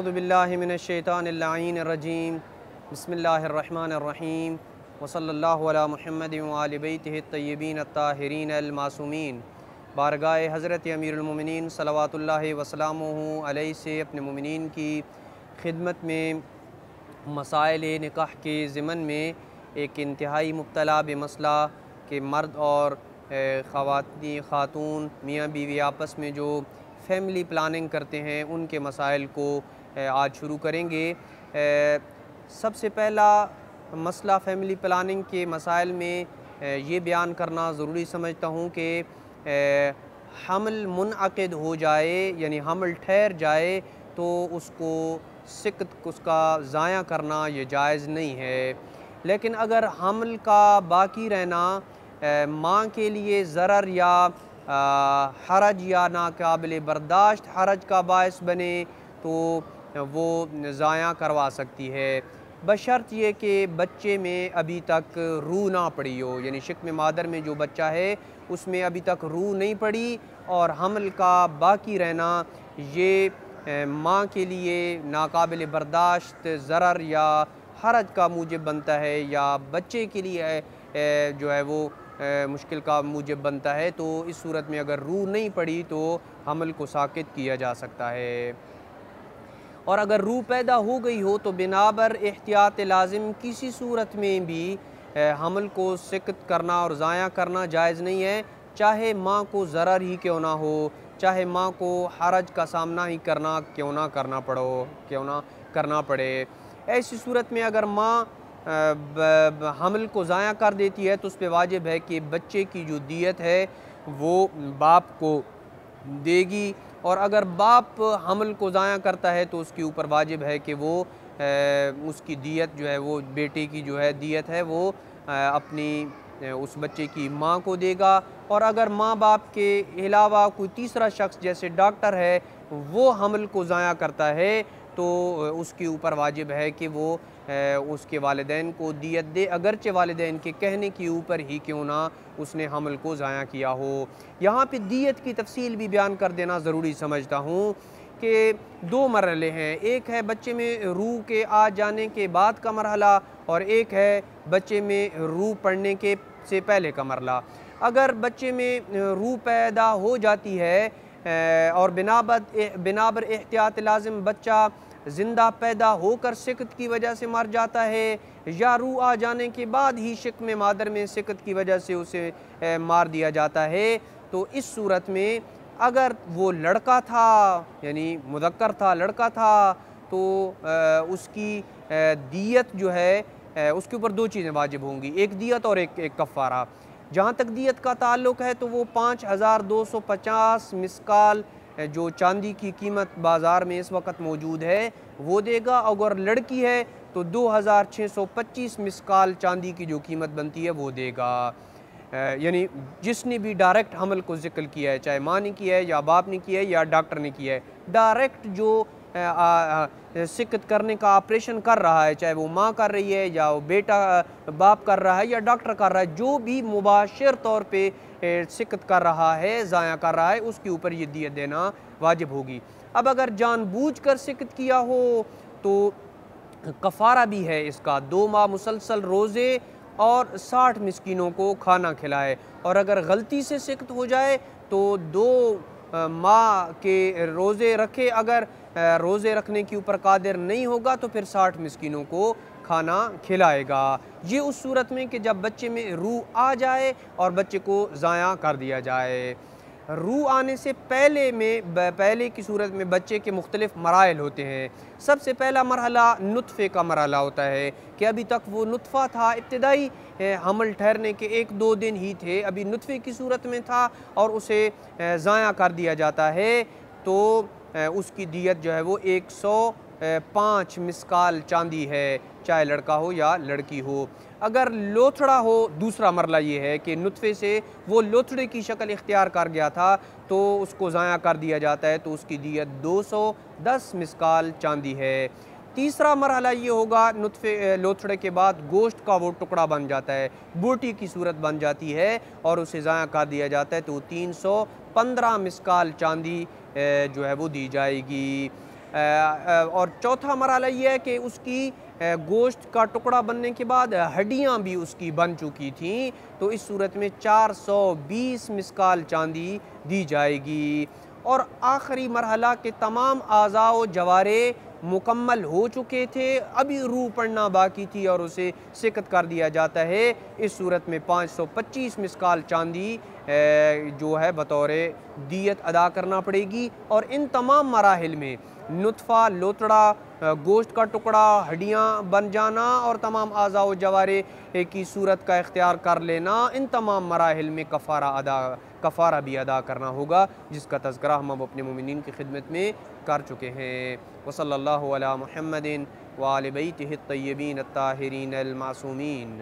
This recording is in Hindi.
अऊज़ु बिल्लाहि मिनश्शैतानिर्रजीम बिस्मिल्लाहिर्रहमानिर्रहीम वसल्लल्लाहु अला मुहम्मदिन व आलि बैतिहि अत्तय्यबीन अत्ताहिरीन अल-मासूमीन। बारगाह हज़रत अमीरुल मोमिनीन सल्लल्लाहु वसल्लमुहु अलैहि से अपने मोमिनीन की खिदमत में मसाइल निकाह के ज़िमन में एक इंतहाई मुब्तला मसला के मर्द और ख़ातून मियाँ बीवी आपस में जो फैमिली प्लानिंग करते हैं उनके मसाइल को आज शुरू करेंगे। सबसे पहला मसला फ़ैमिली प्लानिंग के मसाइल में ये बयान करना ज़रूरी समझता हूँ कि हमल मुनअक़िद हो जाए यानी हमल ठहर जाए तो उसको सिकत उसका ज़ाया करना ये जायज़ नहीं है। लेकिन अगर हमल का बाकी रहना माँ के लिए ज़रर या हरज या नाकाबिल बर्दाश्त हरज का बायस बने तो वो ज़ाया करवा सकती है, बशर्त ये कि बच्चे में अभी तक रूह ना पड़ी हो, यानी शिक्म मादर में जो बच्चा है उसमें अभी तक रूह नहीं पड़ी और हमल का बाकी रहना ये माँ के लिए नाकाबिल बर्दाश्त ज़रर या हरज का मूजिब बनता है या बच्चे के लिए जो है वो मुश्किल का मूजिब बनता है। तो इस सूरत में अगर रूह नहीं पड़ी तो हमल को साकित किया जा सकता है। और अगर रूह पैदा हो गई हो तो बिनाबर एहतियात लाजिम किसी सूरत में भी हमल को सिकत करना और ज़ाया करना जायज़ नहीं है, चाहे माँ को ज़रर ही क्यों ना हो, चाहे माँ को हरज का सामना ही क्यों ना करना पड़े। ऐसी सूरत में अगर माँ हमल को ज़ाया कर देती है तो उस पर वाजिब है कि बच्चे की जो दियत है वो बाप को देगी, और अगर बाप हमल को ज़ाया करता है तो उसके ऊपर वाजिब है कि वो उसकी दियत जो है वो बेटे की जो है दियत है वो अपनी उस बच्चे की माँ को देगा। और अगर माँ बाप के अलावा कोई तीसरा शख्स जैसे डॉक्टर है वो हमल को ज़ाया करता है तो उसके ऊपर वाजिब है कि वो उसके वालिदैन को दियत दे, अगरचे वालिदैन के कहने के ऊपर ही क्यों ना उसने हमल को ज़ाया किया हो। यहाँ पे दियत की तफसील भी बयान कर देना ज़रूरी समझता हूँ कि दो मरहले हैं, एक है बच्चे में रूह के आ जाने के बाद का मरहला और एक है बच्चे में रूह पड़ने के से पहले का मरहला। अगर बच्चे में रूह पैदा हो जाती है और बिनाबर एहतियात लाजिम बच्चा ज़िंदा पैदा होकर सिकत की वजह से मर जाता है या रूह आ जाने के बाद ही शिक्म मादर में सिकत की वजह से उसे मार दिया जाता है, तो इस सूरत में अगर वो लड़का था यानी मुज़क्कर था, लड़का था, तो उसकी दियत जो है उसके ऊपर दो चीज़ें वाजिब होंगी, एक दियत और एक कफ़ारा। जहाँ तक दियत का ताल्लुक़ है तो वो 5250 मिसकाल जो चांदी की कीमत बाज़ार में इस वक्त मौजूद है वो देगा। अगर लड़की है तो 2625 मिसकाल चांदी की जो कीमत बनती है वो देगा। यानी जिसने भी डायरेक्ट हमल को ज़िक्र किया है, चाहे माँ ने किया है या बाप ने किया है या डॉक्टर ने किया है, डायरेक्ट जो सिकत करने का ऑपरेशन कर रहा है, चाहे वो माँ कर रही है या वो बेटा बाप कर रहा है या डॉक्टर कर रहा है, जो भी मुबाशिर तौर पे सिकत कर रहा है, ज़ाया कर रहा है, उसके ऊपर ये दियत देना वाजिब होगी। अब अगर जानबूझकर सिकत किया हो तो कफ़ारा भी है इसका, 2 माह मुसलसल रोज़े और 60 मिस्कीनों को खाना खिलाए। और अगर गलती से सिकत हो जाए तो 2 माह के रोज़े रखे, अगर रोज़े रखने के ऊपर कादिर नहीं होगा तो फिर 60 मिस्कीनों को खाना खिलाएगा। ये उस सूरत में कि जब बच्चे में रूह आ जाए और बच्चे को ज़ाया कर दिया जाए। रूह आने से पहले की सूरत में बच्चे के मुख्तलिफ मराइल होते हैं। सबसे पहला मरहला नुत्फ़े का मरहला होता है कि अभी तक वो नुत्फ़ा था, इब्तिदाई हमल ठहरने के 1-2 दिन ही थे, अभी नुत्फ़े की सूरत में था और उसे ज़ाया कर दिया जाता है तो उसकी दियत जो है वो 105 मिसकाल चांदी है, चाहे लड़का हो या लड़की हो। अगर लोथड़ा हो, दूसरा मरला ये है कि नुत्फ़े से वो लोथड़े की शक्ल इख्तियार कर गया था तो उसको ज़ाया कर दिया जाता है, तो उसकी दियत 210 मिसकाल चांदी है। तीसरा मरहला ये होगा, लोथड़े के बाद गोश्त का वो टुकड़ा बन जाता है, बोटी की सूरत बन जाती है और उसे ज़ाया कर दिया जाता है, तो 315 मिसकाल चांदी जो है वो दी जाएगी। और चौथा मरहला ये है कि उसकी गोश्त का टुकड़ा बनने के बाद हड्डियाँ भी उसकी बन चुकी थीं, तो इस सूरत में 420 मिस्काल चांदी दी जाएगी। और आखिरी मरहला के तमाम आज़ा व जवारे मुकम्मल हो चुके थे, अभी रूह पड़ना बाकी थी और उसे सिकत कर दिया जाता है। इस सूरत में 525 मिस्काल चांदी जो है बतौर दियत अदा करना पड़ेगी। और इन तमाम मराहिल में नुत्फ़ा, लोतड़ा, गोश्त का टुकड़ा, हड्डियाँ बन जाना और तमाम आज़ा व जवारे की सूरत का इख्तियार कर लेना, इन तमाम मराहिल में कफ़ारा भी अदा करना होगा, जिसका तज़किरा हम अब अपने मोमिनीन की खिदमत में कर चुके हैं। वसल्लल्लाहु अला मुहम्मदिन व आलि बैतिहि अत्तय्यबीन अत्ताहिरीन अल मासूमीन।